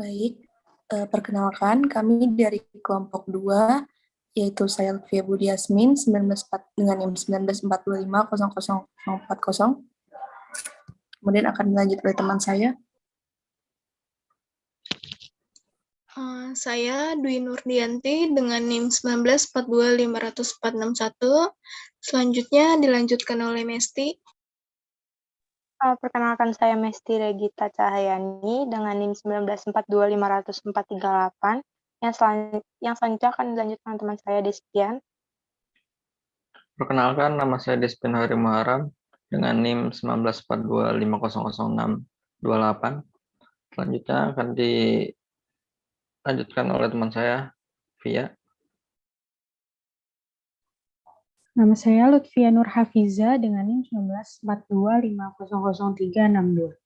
Baik, perkenalkan kami dari kelompok 2, yaitu saya Lutfia Budi Yasmin, 19, dengan NIM 1945000040. Kemudian akan dilanjut oleh teman saya. Saya Dwi Nurdianti dengan NIM 19425461. Selanjutnya dilanjutkan oleh Mesti. Perkenalkan saya Mesti Regita Cahyani dengan NIM 19425438. Yang selanjutnya akan dilanjutkan teman saya Despian. Perkenalkan, nama saya Despin Hari Muharam dengan NIM 1942500628. Selanjutnya akan dilanjutkan oleh teman saya, Via. Nama saya Lutfia Nur Hafiza dengan NIM 1942500362.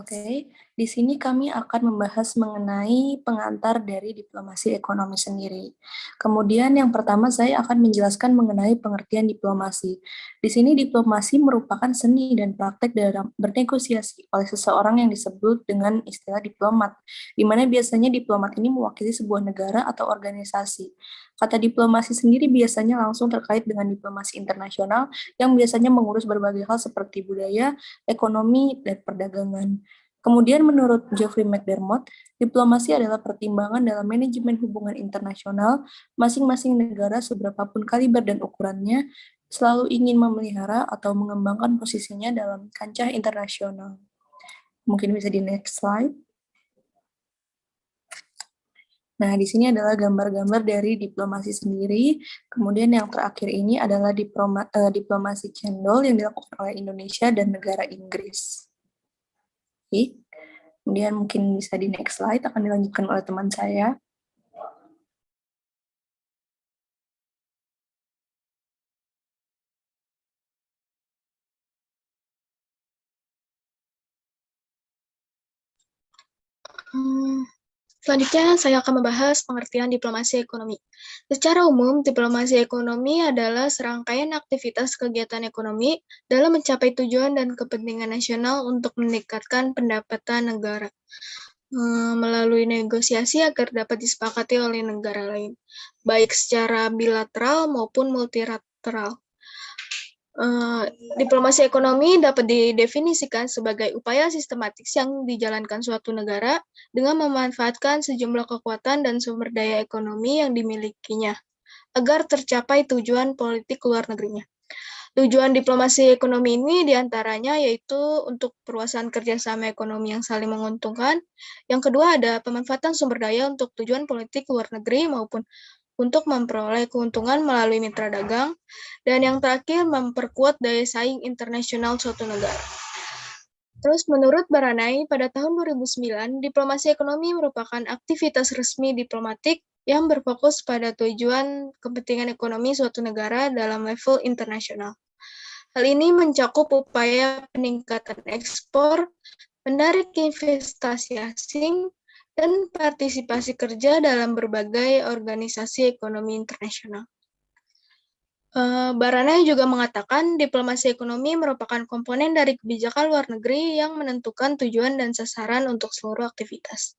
Oke, di sini kami akan membahas mengenai pengantar dari diplomasi ekonomi sendiri. Kemudian yang pertama saya akan menjelaskan mengenai pengertian diplomasi. Di sini diplomasi merupakan seni dan praktek dalam bernegosiasi oleh seseorang yang disebut dengan istilah diplomat, di mana biasanya diplomat ini mewakili sebuah negara atau organisasi. Kata diplomasi sendiri biasanya langsung terkait dengan diplomasi internasional yang biasanya mengurus berbagai hal seperti budaya, ekonomi, dan perdagangan. Kemudian menurut Geoffrey McDermott, diplomasi adalah pertimbangan dalam manajemen hubungan internasional. Masing-masing negara seberapapun kaliber dan ukurannya selalu ingin memelihara atau mengembangkan posisinya dalam kancah internasional. Mungkin bisa di next slide. Nah, di sini adalah gambar-gambar dari diplomasi sendiri. Kemudian yang terakhir ini adalah diplomasi cendol yang dilakukan oleh Indonesia dan negara Inggris. Oke. Kemudian mungkin bisa di next slide, akan dilanjutkan oleh teman saya. Selanjutnya, saya akan membahas pengertian diplomasi ekonomi. Secara umum, diplomasi ekonomi adalah serangkaian aktivitas kegiatan ekonomi dalam mencapai tujuan dan kepentingan nasional untuk meningkatkan pendapatan negara melalui negosiasi agar dapat disepakati oleh negara lain, baik secara bilateral maupun multilateral. Diplomasi ekonomi dapat didefinisikan sebagai upaya sistematis yang dijalankan suatu negara dengan memanfaatkan sejumlah kekuatan dan sumber daya ekonomi yang dimilikinya agar tercapai tujuan politik luar negerinya. Tujuan diplomasi ekonomi ini diantaranya yaitu untuk perluasan kerjasama ekonomi yang saling menguntungkan. Yang kedua ada pemanfaatan sumber daya untuk tujuan politik luar negeri maupun untuk memperoleh keuntungan melalui mitra dagang, dan yang terakhir memperkuat daya saing internasional suatu negara. Terus menurut Baranai, pada tahun 2009, diplomasi ekonomi merupakan aktivitas resmi diplomatik yang berfokus pada tujuan kepentingan ekonomi suatu negara dalam level internasional. Hal ini mencakup upaya peningkatan ekspor, menarik investasi asing, dan partisipasi kerja dalam berbagai organisasi ekonomi internasional. Baranai juga mengatakan diplomasi ekonomi merupakan komponen dari kebijakan luar negeri yang menentukan tujuan dan sasaran untuk seluruh aktivitas,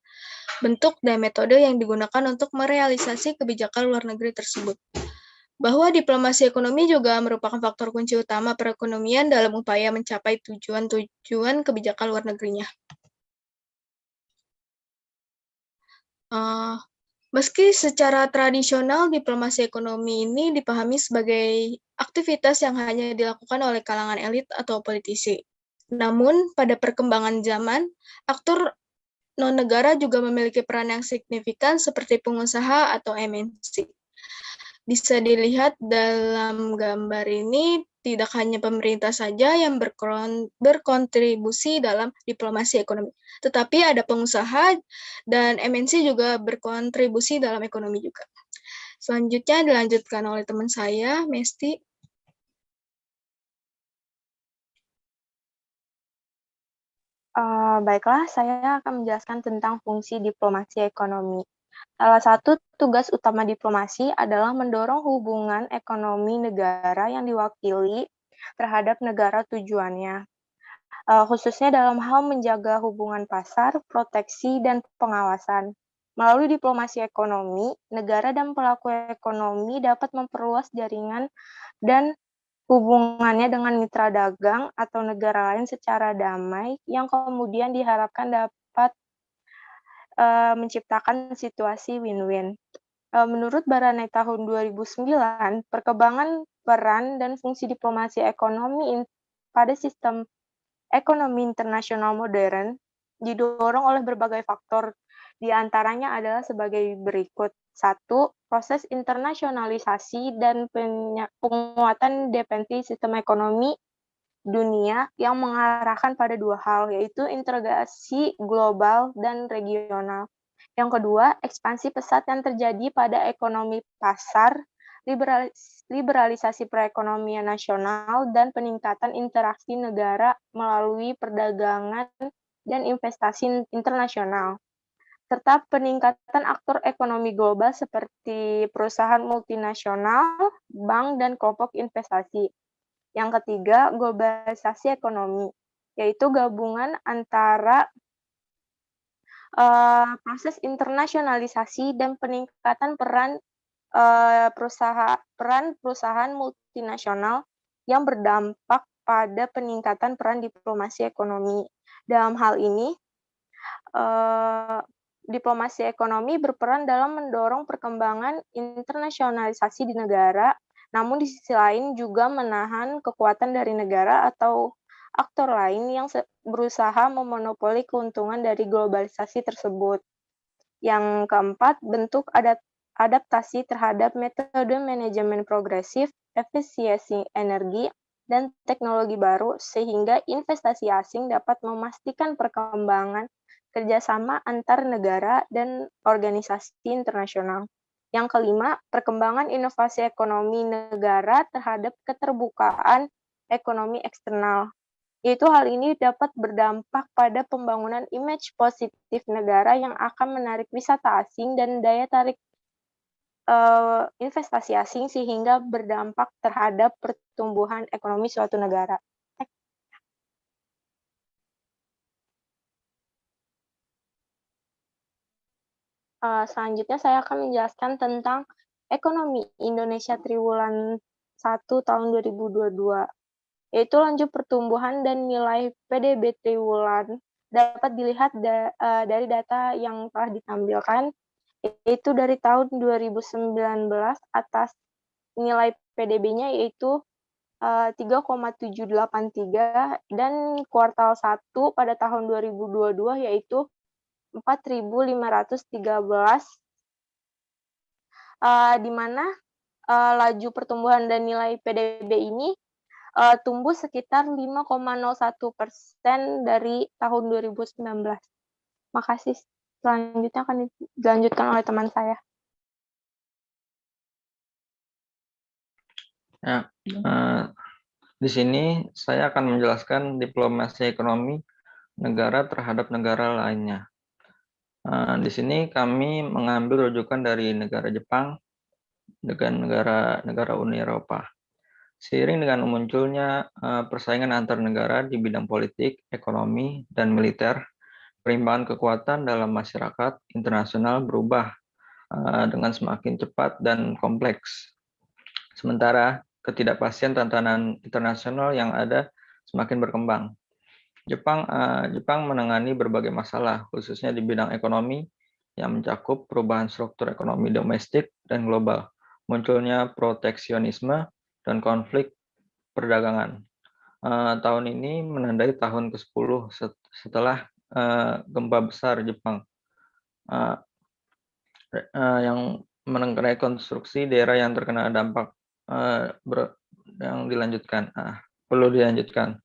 bentuk dan metode yang digunakan untuk merealisasi kebijakan luar negeri tersebut. Bahwa diplomasi ekonomi juga merupakan faktor kunci utama perekonomian dalam upaya mencapai tujuan-tujuan kebijakan luar negerinya. Meski secara tradisional diplomasi ekonomi ini dipahami sebagai aktivitas yang hanya dilakukan oleh kalangan elit atau politisi. Namun, pada perkembangan zaman, aktor non-negara juga memiliki peran yang signifikan seperti pengusaha atau MNC. Bisa dilihat dalam gambar ini, tidak hanya pemerintah saja yang berkontribusi dalam diplomasi ekonomi, tetapi ada pengusaha dan MNC juga berkontribusi dalam ekonomi juga. Selanjutnya dilanjutkan oleh teman saya, Mesti. Baiklah, saya akan menjelaskan tentang fungsi diplomasi ekonomi. Salah satu tugas utama diplomasi adalah mendorong hubungan ekonomi negara yang diwakili terhadap negara tujuannya, khususnya dalam hal menjaga hubungan pasar, proteksi, dan pengawasan. Melalui diplomasi ekonomi, negara dan pelaku ekonomi dapat memperluas jaringan dan hubungannya dengan mitra dagang atau negara lain secara damai yang kemudian diharapkan dapat menciptakan situasi win-win. Menurut Baranai tahun 2009, perkembangan peran dan fungsi diplomasi ekonomi pada sistem ekonomi internasional modern didorong oleh berbagai faktor, di antaranya adalah sebagai berikut. 1. Proses internasionalisasi dan penguatan dependensi sistem ekonomi dunia yang mengarahkan pada dua hal, yaitu integrasi global dan regional. Yang kedua, ekspansi pesat yang terjadi pada ekonomi pasar, liberalisasi perekonomian nasional, dan peningkatan interaksi negara melalui perdagangan dan investasi internasional, serta peningkatan aktor ekonomi global seperti perusahaan multinasional, bank, dan kelompok investasi. Yang ketiga, globalisasi ekonomi, yaitu gabungan antara proses internasionalisasi dan peningkatan peran perusahaan multinasional yang berdampak pada peningkatan peran diplomasi ekonomi. Dalam hal ini, diplomasi ekonomi berperan dalam mendorong perkembangan internasionalisasi di negara, namun di sisi lain juga menahan kekuatan dari negara atau aktor lain yang berusaha memonopoli keuntungan dari globalisasi tersebut. Yang keempat, bentuk adaptasi terhadap metode manajemen progresif, efisiensi energi, dan teknologi baru, sehingga investasi asing dapat memastikan perkembangan kerjasama antar negara dan organisasi internasional. Yang kelima, perkembangan inovasi ekonomi negara terhadap keterbukaan ekonomi eksternal. Yaitu hal ini dapat berdampak pada pembangunan image positif negara yang akan menarik wisata asing dan daya tarik investasi asing sehingga berdampak terhadap pertumbuhan ekonomi suatu negara. Selanjutnya saya akan menjelaskan tentang ekonomi Indonesia triwulan 1 tahun 2022, yaitu laju pertumbuhan dan nilai PDB triwulan dapat dilihat dari data yang telah ditampilkan, yaitu dari tahun 2019 atas nilai PDB-nya yaitu 3,783 dan kuartal 1 pada tahun 2022 yaitu 4.513, di mana laju pertumbuhan dan nilai PDB ini tumbuh sekitar 5,01% dari tahun 2019. Makasih. Selanjutnya akan dilanjutkan oleh teman saya. Ya, di sini saya akan menjelaskan diplomasi ekonomi negara terhadap negara lainnya. Di sini kami mengambil rujukan dari negara Jepang dengan negara Uni Eropa. Seiring dengan munculnya persaingan antar negara di bidang politik, ekonomi, dan militer, perimbangan kekuatan dalam masyarakat internasional berubah dengan semakin cepat dan kompleks. Sementara ketidakpastian tantangan internasional yang ada semakin berkembang. Jepang menangani berbagai masalah, khususnya di bidang ekonomi yang mencakup perubahan struktur ekonomi domestik dan global, munculnya proteksionisme dan konflik perdagangan. Tahun ini menandai tahun ke-10 setelah gempa besar Jepang yang merekonstruksi daerah yang terkena dampak yang perlu dilanjutkan.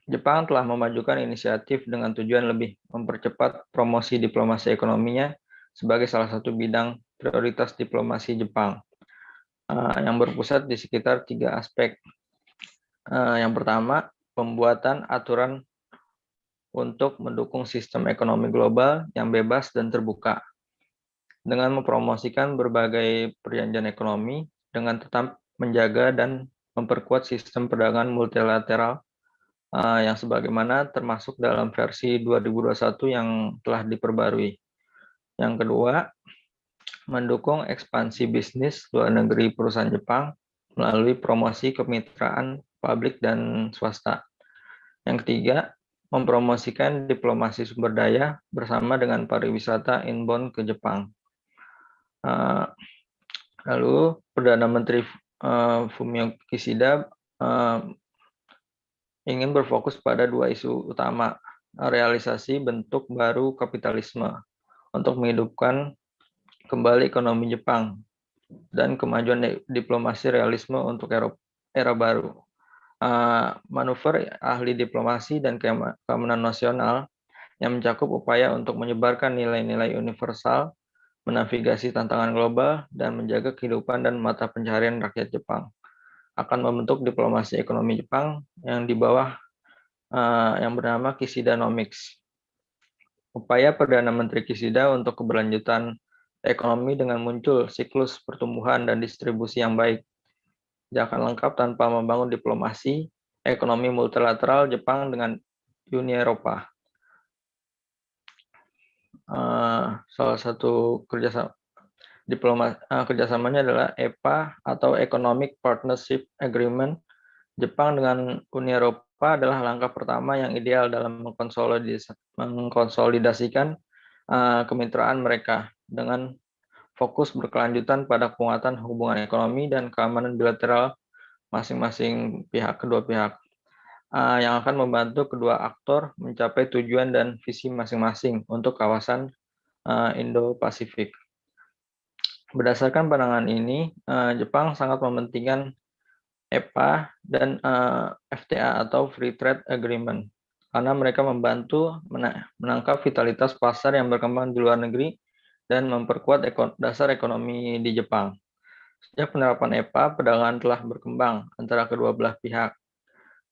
Jepang telah memajukan inisiatif dengan tujuan lebih mempercepat promosi diplomasi ekonominya sebagai salah satu bidang prioritas diplomasi Jepang yang berpusat di sekitar 3 aspek. Yang pertama, pembuatan aturan untuk mendukung sistem ekonomi global yang bebas dan terbuka dengan mempromosikan berbagai perjanjian ekonomi dengan tetap menjaga dan memperkuat sistem perdagangan multilateral yang sebagaimana termasuk dalam versi 2021 yang telah diperbarui. Yang kedua, mendukung ekspansi bisnis luar negeri perusahaan Jepang melalui promosi kemitraan publik dan swasta. Yang ketiga, mempromosikan diplomasi sumber daya bersama dengan pariwisata inbound ke Jepang. Lalu Perdana Menteri Fumio Kishida ingin berfokus pada dua isu utama, realisasi bentuk baru kapitalisme untuk menghidupkan kembali ekonomi Jepang dan kemajuan diplomasi realisme untuk era baru. Manuver ahli diplomasi dan keamanan nasional yang mencakup upaya untuk menyebarkan nilai-nilai universal, menavigasi tantangan global, dan menjaga kehidupan dan mata pencaharian rakyat Jepang. Akan membentuk diplomasi ekonomi Jepang yang di bawah yang bernama Kishidanomics. Upaya Perdana Menteri Kishida untuk keberlanjutan ekonomi dengan muncul siklus pertumbuhan dan distribusi yang baik. Tidak akan lengkap tanpa membangun diplomasi ekonomi multilateral Jepang dengan Uni Eropa. Salah satu kerjasamanya adalah EPA atau Economic Partnership Agreement. Jepang dengan Uni Eropa adalah langkah pertama yang ideal dalam mengkonsolidasikan kemitraan mereka dengan fokus berkelanjutan pada penguatan hubungan ekonomi dan keamanan bilateral masing-masing kedua pihak, yang akan membantu kedua aktor mencapai tujuan dan visi masing-masing untuk kawasan Indo-Pasifik. Berdasarkan pandangan ini, Jepang sangat mementingkan EPA dan FTA atau Free Trade Agreement karena mereka membantu menangkap vitalitas pasar yang berkembang di luar negeri dan memperkuat dasar ekonomi di Jepang. Sejak penerapan EPA, perdagangan telah berkembang antara kedua belah pihak.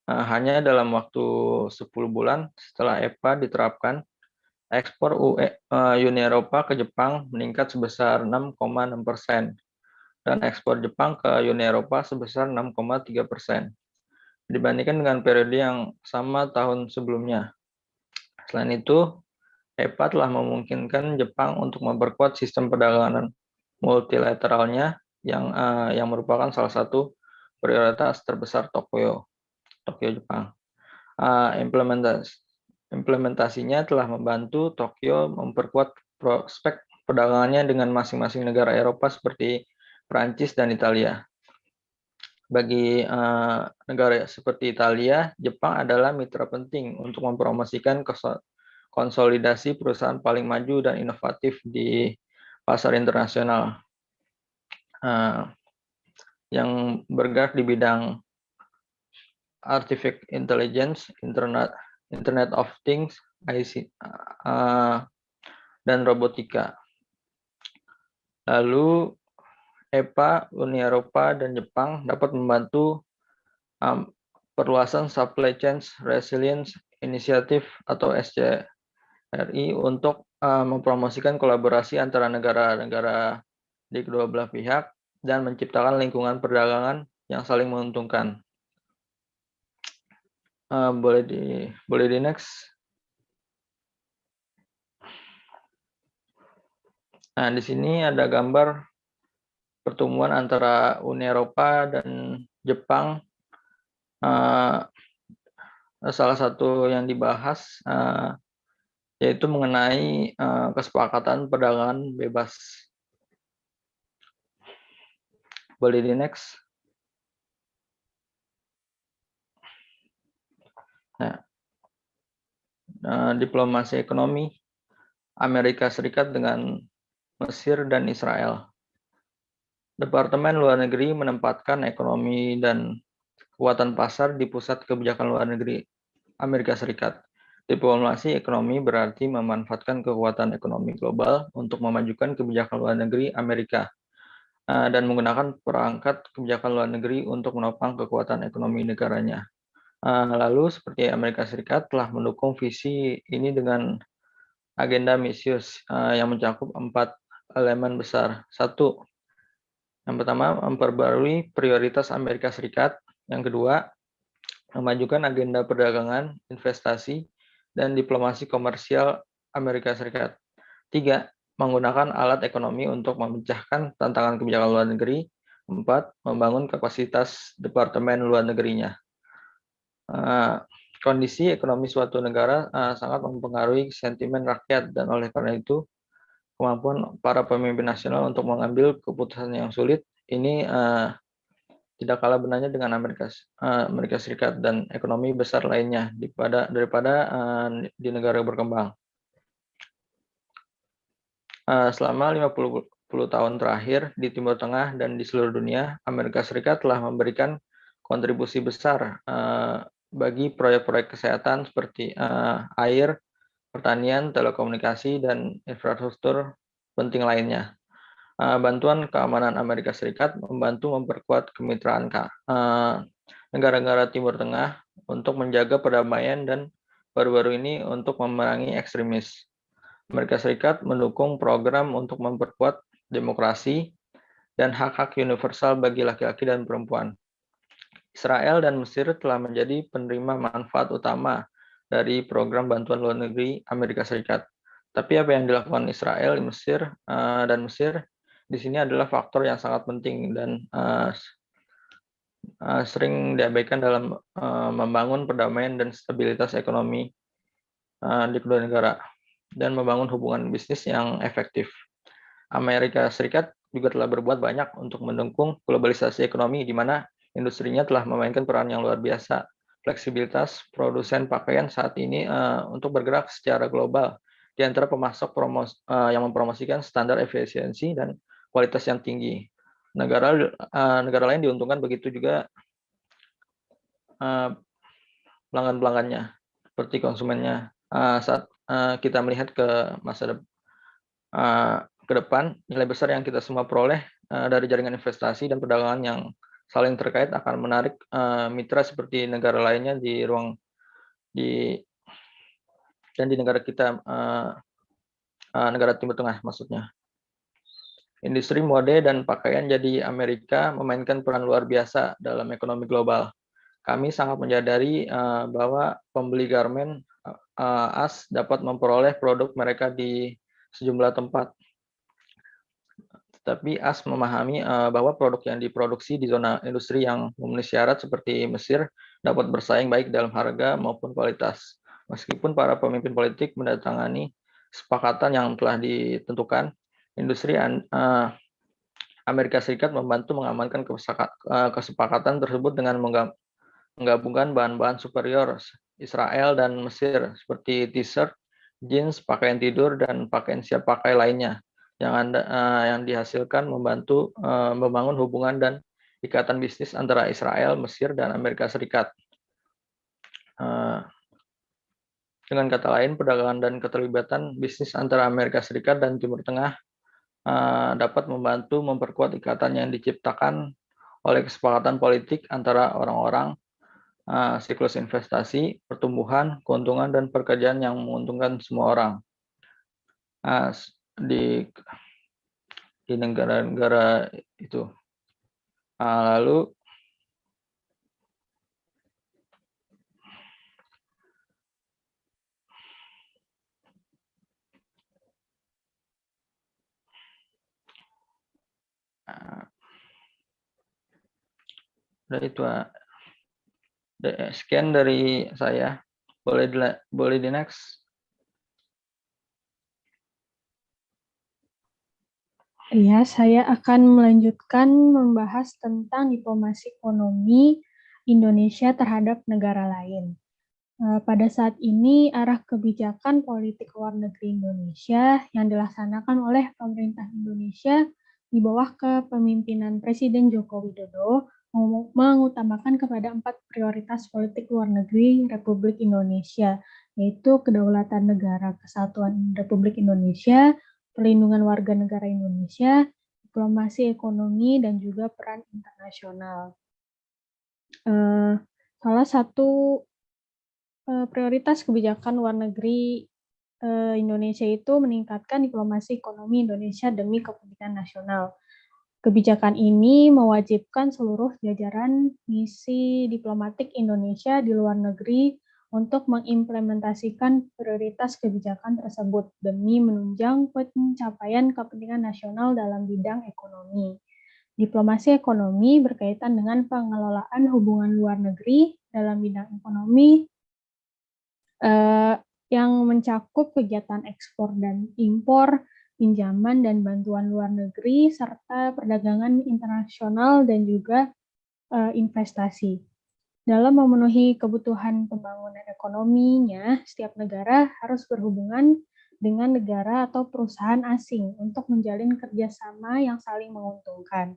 Hanya dalam waktu 10 bulan setelah EPA diterapkan, ekspor Uni Eropa ke Jepang meningkat sebesar 6,6%, dan ekspor Jepang ke Uni Eropa sebesar 6,3%, dibandingkan dengan periode yang sama tahun sebelumnya. Selain itu, EPA telah memungkinkan Jepang untuk memperkuat sistem perdagangan multilateralnya yang merupakan salah satu prioritas terbesar Tokyo Jepang. Implementasinya telah membantu Tokyo memperkuat prospek perdagangannya dengan masing-masing negara Eropa seperti Prancis dan Italia. Bagi negara seperti Italia, Jepang adalah mitra penting untuk mempromosikan konsolidasi perusahaan paling maju dan inovatif di pasar internasional yang bergerak di bidang artificial intelligence, Internet of Things, IC, dan robotika. Lalu EPA, Uni Eropa, dan Jepang dapat membantu perluasan Supply Chain Resilience Initiative atau SCRI untuk mempromosikan kolaborasi antara negara-negara di kedua belah pihak dan menciptakan lingkungan perdagangan yang saling menguntungkan. Boleh di next. Nah, di sini ada gambar pertemuan antara Uni Eropa dan Jepang. Salah satu yang dibahas yaitu mengenai kesepakatan perdagangan bebas. Boleh di next. Diplomasi ekonomi Amerika Serikat dengan Mesir dan Israel. Departemen Luar Negeri menempatkan ekonomi dan kekuatan pasar di pusat kebijakan luar negeri Amerika Serikat. Diplomasi ekonomi berarti memanfaatkan kekuatan ekonomi global untuk memajukan kebijakan luar negeri Amerika dan menggunakan perangkat kebijakan luar negeri untuk menopang kekuatan ekonomi negaranya. Lalu seperti Amerika Serikat telah mendukung visi ini dengan agenda misius yang mencakup 4 elemen besar. 1. Yang pertama, memperbarui prioritas Amerika Serikat Yang kedua, memajukan agenda perdagangan, investasi, dan diplomasi komersial Amerika Serikat. 3. Menggunakan alat ekonomi untuk memecahkan tantangan kebijakan luar negeri. 4. Membangun kapasitas departemen luar negerinya. Kondisi ekonomi suatu negara sangat mempengaruhi sentimen rakyat, dan oleh karena itu kemampuan para pemimpin nasional untuk mengambil keputusan yang sulit ini tidak kalah benarnya dengan Amerika Serikat dan ekonomi besar lainnya daripada di negara berkembang. Selama 50 tahun terakhir di Timur Tengah dan di seluruh dunia, Amerika Serikat telah memberikan kontribusi besar bagi proyek-proyek kesehatan seperti air, pertanian, telekomunikasi, dan infrastruktur penting lainnya. Bantuan keamanan Amerika Serikat membantu memperkuat kemitraan negara-negara Timur Tengah untuk menjaga perdamaian dan baru-baru ini untuk memerangi ekstremis. Amerika Serikat mendukung program untuk memperkuat demokrasi dan hak-hak universal bagi laki-laki dan perempuan. Israel dan Mesir telah menjadi penerima manfaat utama dari program bantuan luar negeri Amerika Serikat. Tapi apa yang dilakukan Israel, Mesir, dan Mesir di sini adalah faktor yang sangat penting dan sering diabaikan dalam membangun perdamaian dan stabilitas ekonomi di kedua negara dan membangun hubungan bisnis yang efektif. Amerika Serikat juga telah berbuat banyak untuk mendukung globalisasi ekonomi di mana industrinya telah memainkan peran yang luar biasa. Fleksibilitas produsen pakaian saat ini untuk bergerak secara global di antara pemasok yang mempromosikan standar efisiensi dan kualitas yang tinggi. Negara lain diuntungkan, begitu juga pelanggan-pelanggannya seperti konsumennya. Saat kita melihat ke masa ke depan, nilai besar yang kita semua peroleh dari jaringan investasi dan perdagangan yang saling terkait akan menarik mitra seperti negara lainnya dan di negara kita, negara Timur Tengah maksudnya. Industri mode dan pakaian jadi Amerika memainkan peran luar biasa dalam ekonomi global. Kami sangat menyadari bahwa pembeli garmen AS dapat memperoleh produk mereka di sejumlah tempat. Tetapi AS memahami bahwa produk yang diproduksi di zona industri yang memenuhi syarat seperti Mesir dapat bersaing baik dalam harga maupun kualitas. Meskipun para pemimpin politik menandatangani kesepakatan yang telah ditentukan, industri Amerika Serikat membantu mengamankan kesepakatan tersebut dengan menggabungkan bahan-bahan superior Israel dan Mesir seperti t-shirt, jeans, pakaian tidur, dan pakaian siap pakai lainnya yang dihasilkan membantu membangun hubungan dan ikatan bisnis antara Israel, Mesir, dan Amerika Serikat. Dengan kata lain, perdagangan dan keterlibatan bisnis antara Amerika Serikat dan Timur Tengah dapat membantu memperkuat ikatan yang diciptakan oleh kesepakatan politik antara orang-orang, siklus investasi, pertumbuhan, keuntungan, dan pekerjaan yang menguntungkan semua orang. Di negara-negara itu. Lalu itu sekian dari saya. Boleh di next. Ya, saya akan melanjutkan membahas tentang diplomasi ekonomi Indonesia terhadap negara lain. Pada saat ini, arah kebijakan politik luar negeri Indonesia yang dilaksanakan oleh pemerintah Indonesia di bawah kepemimpinan Presiden Joko Widodo mengutamakan kepada 4 prioritas politik luar negeri Republik Indonesia, yaitu kedaulatan negara kesatuan Republik Indonesia, perlindungan warga negara Indonesia, diplomasi ekonomi, dan juga peran internasional. Salah satu prioritas kebijakan luar negeri Indonesia itu meningkatkan diplomasi ekonomi Indonesia demi kepentingan nasional. Kebijakan ini mewajibkan seluruh jajaran misi diplomatik Indonesia di luar negeri untuk mengimplementasikan prioritas kebijakan tersebut demi menunjang pencapaian kepentingan nasional dalam bidang ekonomi. Diplomasi ekonomi berkaitan dengan pengelolaan hubungan luar negeri dalam bidang ekonomi yang mencakup kegiatan ekspor dan impor, pinjaman dan bantuan luar negeri, serta perdagangan internasional dan juga investasi. Dalam memenuhi kebutuhan pembangunan ekonominya, setiap negara harus berhubungan dengan negara atau perusahaan asing untuk menjalin kerjasama yang saling menguntungkan.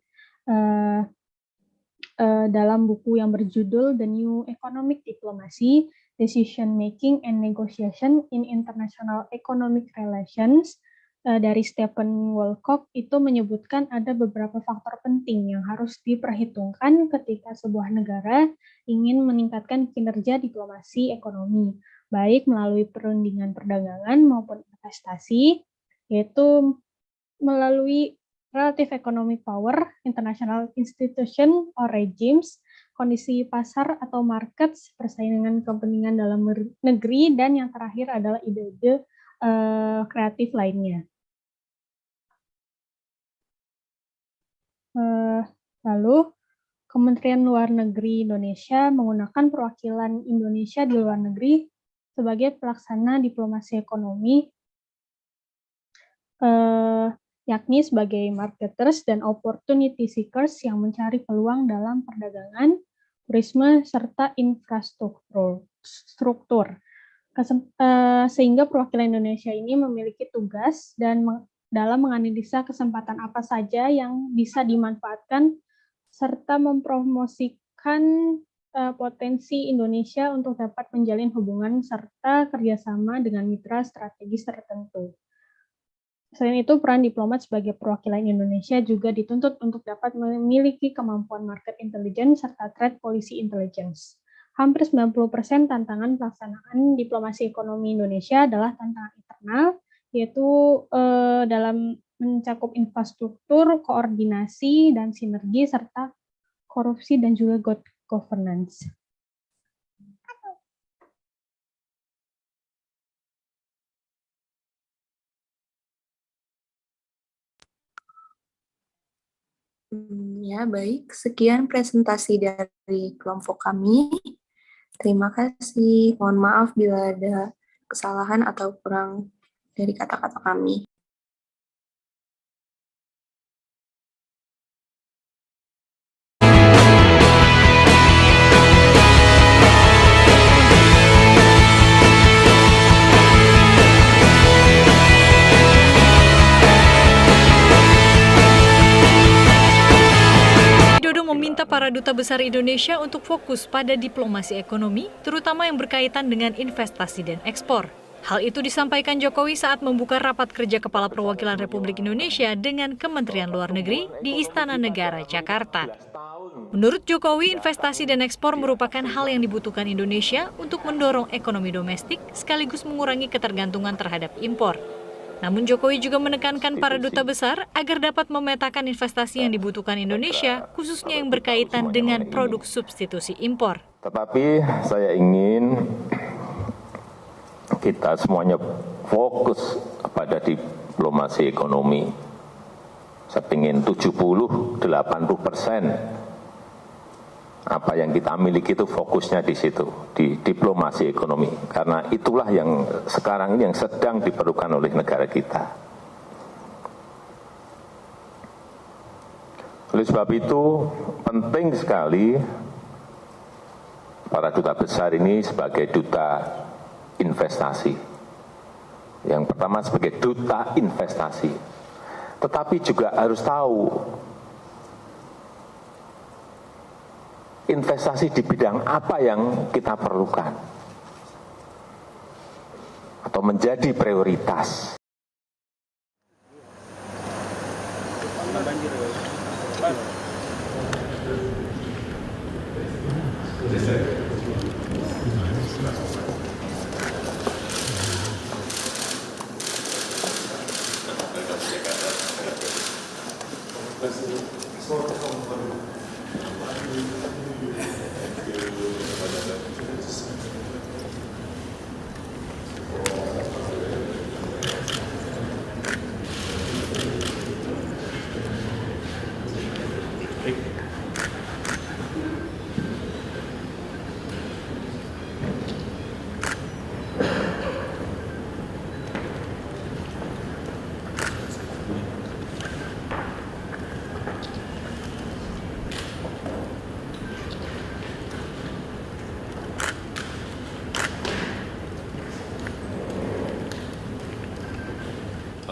Dalam buku yang berjudul The New Economic Diplomacy, Decision Making and Negotiation in International Economic Relations, dari Stephen Wolkoff itu menyebutkan ada beberapa faktor penting yang harus diperhitungkan ketika sebuah negara ingin meningkatkan kinerja diplomasi ekonomi, baik melalui perundingan perdagangan maupun investasi, yaitu melalui relative economic power, international institution or regimes, kondisi pasar atau markets, persaingan kepentingan dalam negeri, dan yang terakhir adalah ide-ide kreatif lainnya. Lalu, Kementerian Luar Negeri Indonesia menggunakan perwakilan Indonesia di luar negeri sebagai pelaksana diplomasi ekonomi, yakni sebagai marketers dan opportunity seekers yang mencari peluang dalam perdagangan, turisme, serta infrastruktur. Sehingga perwakilan Indonesia ini memiliki tugas dan dalam menganalisa kesempatan apa saja yang bisa dimanfaatkan serta mempromosikan potensi Indonesia untuk dapat menjalin hubungan serta kerjasama dengan mitra strategis tertentu. Selain itu, peran diplomat sebagai perwakilan Indonesia juga dituntut untuk dapat memiliki kemampuan market intelligence serta trade policy intelligence. Hampir 90% tantangan pelaksanaan diplomasi ekonomi Indonesia adalah tantangan internal, yaitu dalam mencakup infrastruktur, koordinasi, dan sinergi, serta korupsi dan juga good governance. Ya, baik. Sekian presentasi dari kelompok kami. Terima kasih. Mohon maaf bila ada kesalahan atau kurang dari kata-kata kami. Meminta para duta besar Indonesia untuk fokus pada diplomasi ekonomi, terutama yang berkaitan dengan investasi dan ekspor. Hal itu disampaikan Jokowi saat membuka rapat kerja Kepala Perwakilan Republik Indonesia dengan Kementerian Luar Negeri di Istana Negara, Jakarta. Menurut Jokowi, investasi dan ekspor merupakan hal yang dibutuhkan Indonesia untuk mendorong ekonomi domestik sekaligus mengurangi ketergantungan terhadap impor. Namun Jokowi juga menekankan para duta besar agar dapat memetakan investasi yang dibutuhkan Indonesia, khususnya yang berkaitan dengan produk substitusi impor. Tetapi saya ingin kita semuanya fokus pada diplomasi ekonomi. Saya ingin 70-80% apa yang kita miliki itu fokusnya di situ, di diplomasi ekonomi. Karena itulah yang sekarang ini yang sedang diperlukan oleh negara kita. Oleh sebab itu, penting sekali para duta besar ini sebagai duta investasi. Yang pertama sebagai duta investasi. Tetapi juga harus tahu investasi di bidang apa yang kita perlukan atau menjadi prioritas. Terima kasih.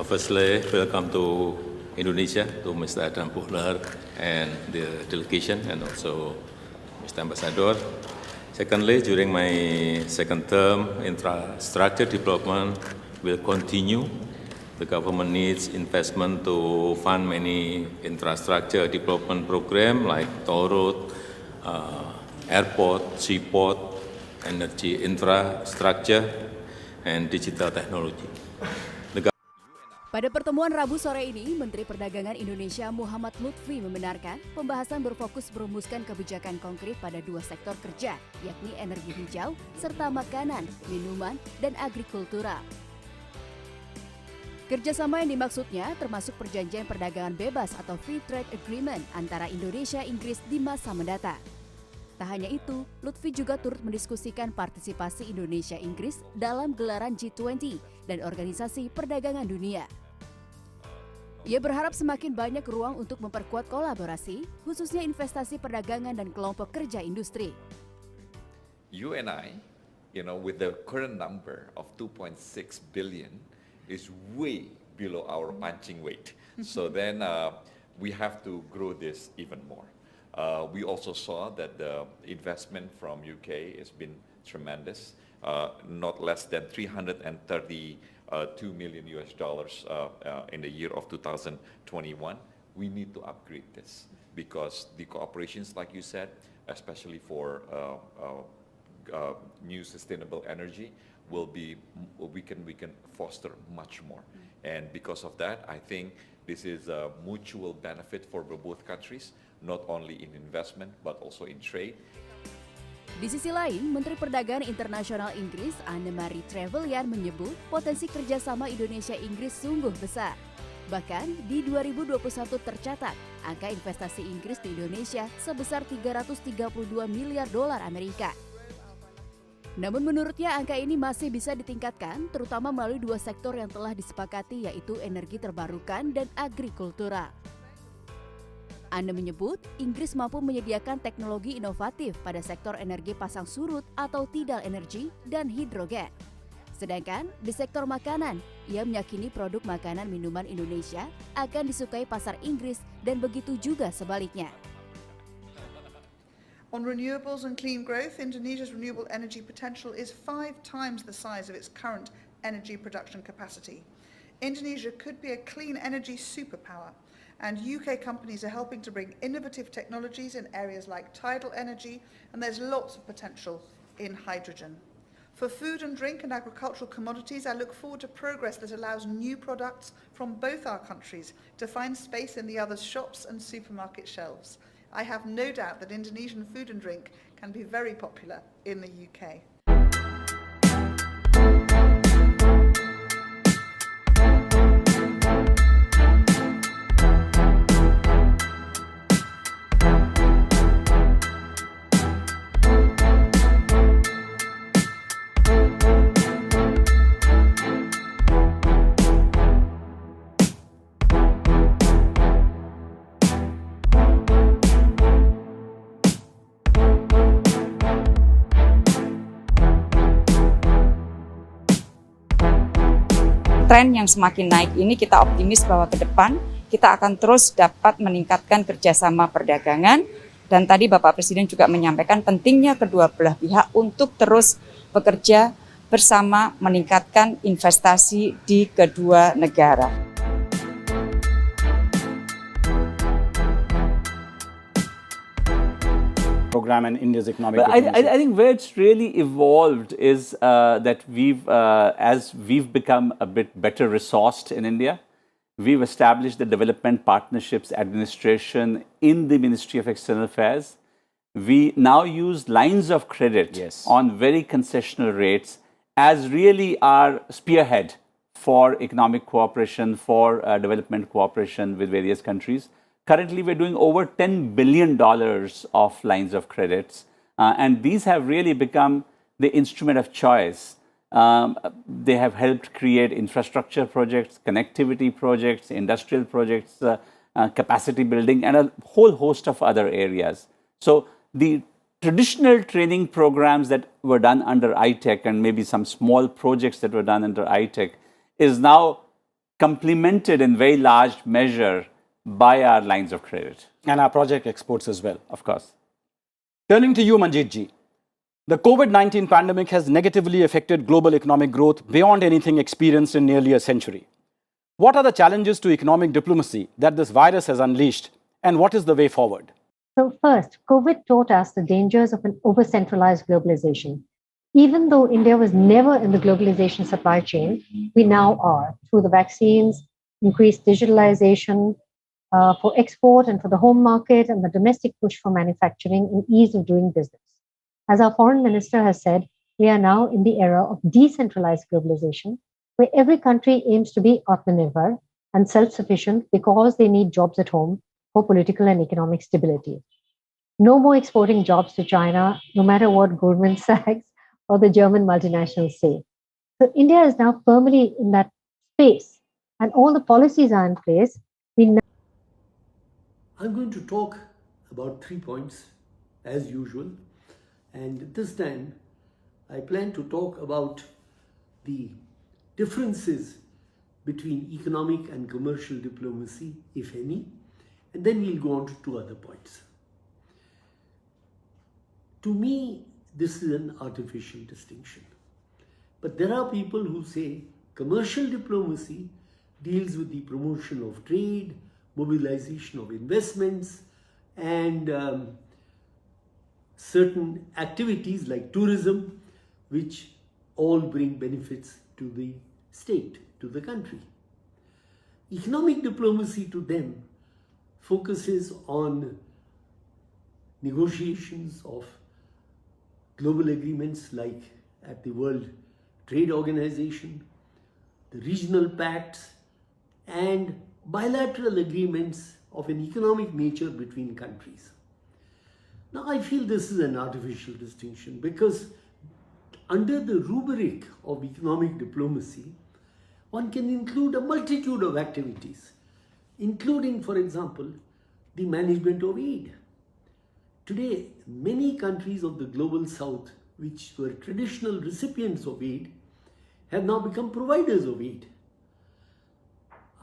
Firstly, welcome to Indonesia, to Mr. Adam Puhler and the delegation, and also Mr. Ambassador. Secondly, during my second term, infrastructure development will continue. The government needs investment to fund many infrastructure development programs like toll road, airport, seaport, energy infrastructure, and digital technology. Pada pertemuan Rabu sore ini, Menteri Perdagangan Indonesia Muhammad Lutfi membenarkan pembahasan berfokus merumuskan kebijakan konkret pada dua sektor kerja, yakni energi hijau, serta makanan, minuman, dan agrikultural. Kerjasama yang dimaksudnya termasuk perjanjian perdagangan bebas atau Free Trade Agreement antara Indonesia-Inggris di masa mendatang. Tak hanya itu, Lutfi juga turut mendiskusikan partisipasi Indonesia-Inggris dalam gelaran G20 dan Organisasi Perdagangan Dunia. Ia berharap semakin banyak ruang untuk memperkuat kolaborasi, khususnya investasi perdagangan dan kelompok kerja industri. You and I, with the current number of 2.6 billion, is way below our punching weight. So then we have to grow this even more. We also saw that the investment from UK has been tremendous, not less than $332 million in the year of 2021. We need to upgrade this because the cooperations, like you said, especially for new sustainable energy, we can foster much more. And because of that, I think this is a mutual benefit for both countries, not only in investment but also in trade. Di sisi lain, Menteri Perdagangan Internasional Inggris Anne-Marie Trevelyan menyebut potensi kerjasama Indonesia-Inggris sungguh besar. Bahkan di 2021 tercatat angka investasi Inggris di Indonesia sebesar 332 miliar dolar Amerika. Namun menurutnya angka ini masih bisa ditingkatkan, terutama melalui dua sektor yang telah disepakati, yaitu energi terbarukan dan agrikultural. Anda menyebut Inggris mampu menyediakan teknologi inovatif pada sektor energi pasang surut atau tidal energi dan hidrogen. Sedangkan di sektor makanan, ia meyakini produk makanan minuman Indonesia akan disukai pasar Inggris dan begitu juga sebaliknya. On renewables and clean growth, Indonesia's renewable energy potential is 5 times the size of its current energy production capacity. Indonesia could be a clean energy superpower, and UK companies are helping to bring innovative technologies in areas like tidal energy, and there's lots of potential in hydrogen. For food and drink and agricultural commodities, I look forward to progress that allows new products from both our countries to find space in the other's shops and supermarket shelves. I have no doubt that Indonesian food and drink can be very popular in the UK. Tren yang semakin naik ini kita optimis bahwa ke depan kita akan terus dapat meningkatkan kerjasama perdagangan, dan tadi Bapak Presiden juga menyampaikan pentingnya kedua belah pihak untuk terus bekerja bersama meningkatkan investasi di kedua negara. Program and India's economic. But I think where it's really evolved is that as we've become a bit better resourced in India, We've established the Development Partnerships Administration in the Ministry of External Affairs. We now use lines of credit on very concessional rates as really our spearhead for economic cooperation, for development cooperation with various countries. Currently, we're doing over $10 billion of lines of credits, and these have really become the instrument of choice. They have helped create infrastructure projects, connectivity projects, industrial projects, capacity building, and a whole host of other areas. So the traditional training programs that were done under ITEC and maybe some small projects that were done under ITEC is now complemented in very large measure by our lines of credit. And our project exports as well. Of course. Turning to you, Manjeet ji. The COVID-19 pandemic has negatively affected global economic growth beyond anything experienced in nearly a century. What are the challenges to economic diplomacy that this virus has unleashed, and what is the way forward? So first, COVID taught us the dangers of an over-centralized globalization. Even though India was never in the globalization supply chain, we now are through the vaccines, increased digitalization, for export and for the home market, and the domestic push for manufacturing and ease of doing business. As our foreign minister has said, we are now in the era of decentralized globalization, where every country aims to be Atmanirbhar and self-sufficient because they need jobs at home for political and economic stability. No more exporting jobs to China, no matter what Goldman Sachs or the German multinationals say. So India is now firmly in that space, and all the policies are in place. I'm going to talk about 3 points, as usual. And this time, I plan to talk about the differences between economic and commercial diplomacy, if any, and then we'll go on to 2 other points. To me, this is an artificial distinction. But there are people who say commercial diplomacy deals with the promotion of trade, mobilization of investments, and certain activities like tourism, which all bring benefits to the state, to the country. Economic diplomacy to them focuses on negotiations of global agreements like at the World Trade Organization, the regional pacts, and bilateral agreements of an economic nature between countries. Now, I feel this is an artificial distinction because under the rubric of economic diplomacy, one can include a multitude of activities, including, for example, the management of aid. Today, many countries of the global south, which were traditional recipients of aid, have now become providers of aid.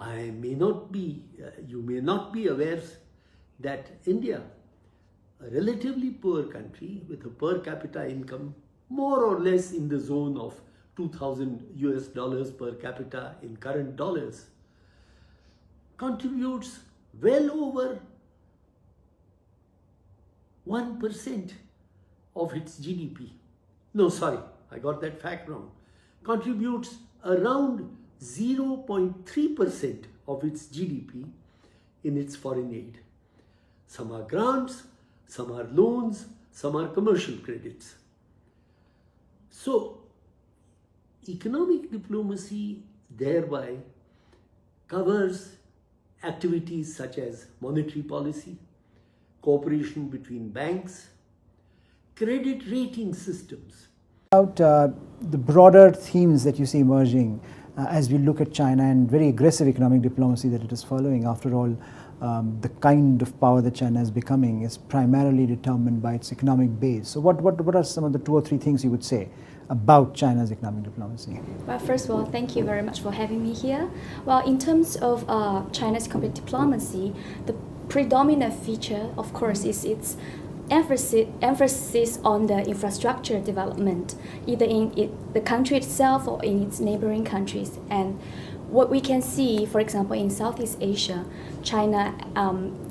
You may not be aware that India, a relatively poor country with a per capita income more or less in the zone of $2,000 per capita in current dollars, contributes well over 1% of its GDP. No, sorry, I got that fact wrong. Contributes around 0.3% of its GDP in its foreign aid. Some are grants, some are loans, some are commercial credits. So, economic diplomacy thereby covers activities such as monetary policy, cooperation between banks, credit rating systems. About the broader themes that you see emerging as we look at China and very aggressive economic diplomacy that it is following. After all, the kind of power that China is becoming is primarily determined by its economic base. So what are some of the 2 or 3 things you would say about China's economic diplomacy? Well, first of all, thank you very much for having me here. Well, in terms of China's economic diplomacy, the predominant feature, of course, is its emphasis on the infrastructure development, either in the country itself or in its neighboring countries. And what we can see, for example, in Southeast Asia, China,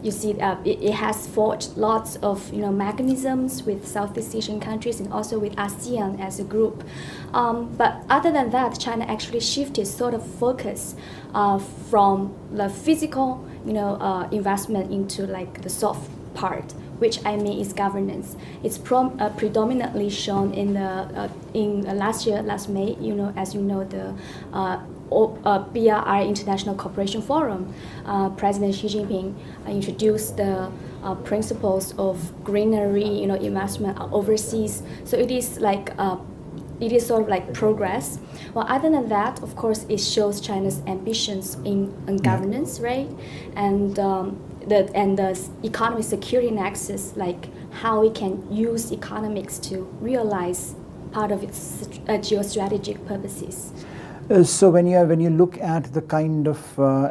you see, it has forged lots of mechanisms with Southeast Asian countries and also with ASEAN as a group. But other than that, China actually shifted sort of focus from the physical, investment into like the soft part, which I mean is governance. It's predominantly shown in the last May. As you know, the BRI International Cooperation Forum, President Xi Jinping introduced the principles of greenery, investment overseas. So it is like it is sort of like progress. Well, other than that, of course, it shows China's ambitions in governance, right? And the economic security nexus, like how it can use economics to realize part of its geostrategic purposes. So when you look at the kind of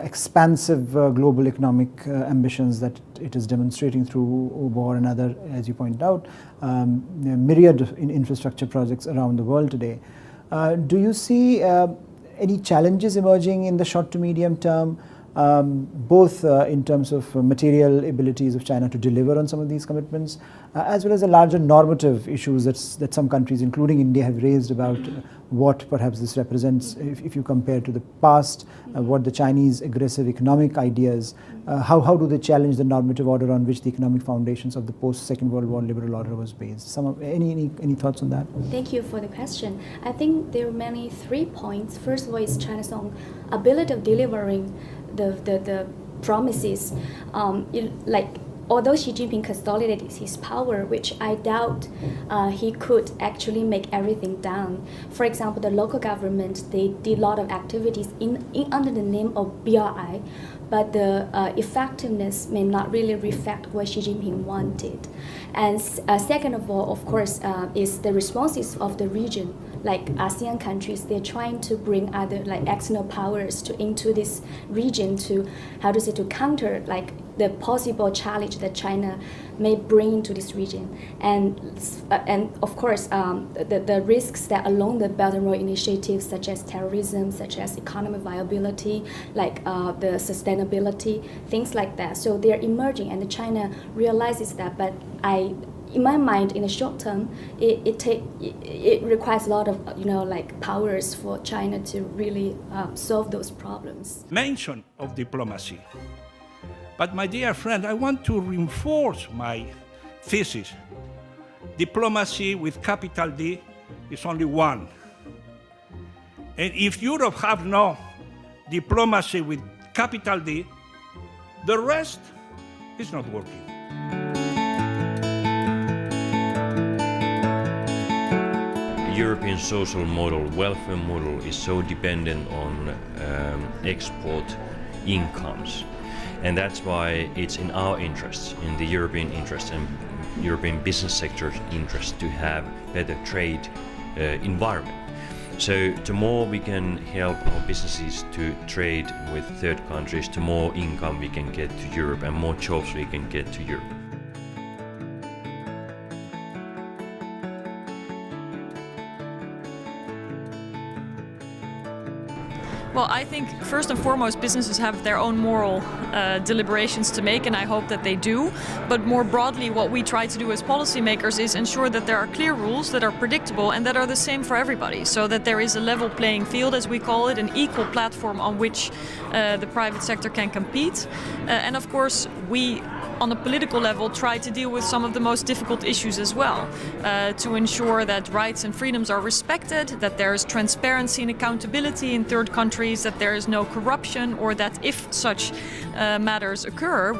expansive global economic ambitions that it is demonstrating through UBOR and other, as you point out, myriad infrastructure projects around the world today, do you see any challenges emerging in the short to medium term, both in terms of material abilities of China to deliver on some of these commitments, as well as the larger normative issues that some countries, including India, have raised about what perhaps this represents if you compare to the past, what the Chinese aggressive economic ideas, how do they challenge the normative order on which the economic foundations of the post-Second World War liberal order was based? Any thoughts on that? Thank you for the question. I think there are mainly 3 points. First of all is China's own ability of delivering the promises. Although Xi Jinping consolidated his power, which I doubt he could actually make everything done. For example, the local government, they did a lot of activities under the name of BRI, but the effectiveness may not really reflect what Xi Jinping wanted. And second of all, of course, is the responses of the region. Like ASEAN countries, they're trying to bring other like external powers into this region to counter like the possible challenge that China may bring into this region, and of course the risks that along the Belt and Road initiatives, such as terrorism, such as economic viability, like the sustainability, things like that. So they're emerging, and China realizes that. But in my mind, in the short term, it requires a lot of powers for China to really solve those problems. Mention of diplomacy, but my dear friend, I want to reinforce my thesis. Diplomacy with capital D is only one, and if Europe have no diplomacy with capital D, the rest is not working. European social model, welfare model, is so dependent on export incomes, and that's why it's in our interests, in the European interest and European business sector's interest, to have better trade environment. So the more we can help our businesses to trade with third countries, the more income we can get to Europe and more jobs we can get to Europe. Well, I think first and foremost businesses have their own moral deliberations to make, and I hope that they do. But more broadly, what we try to do as policymakers is ensure that there are clear rules that are predictable and that are the same for everybody, so that there is a level playing field, as we call it, an equal platform on which the private sector can compete. And of course, we on a political level try to deal with some of the most difficult issues as well, to ensure that rights and freedoms are respected, that there is transparency and accountability in third countries, that there is no corruption, or that if such matters occur,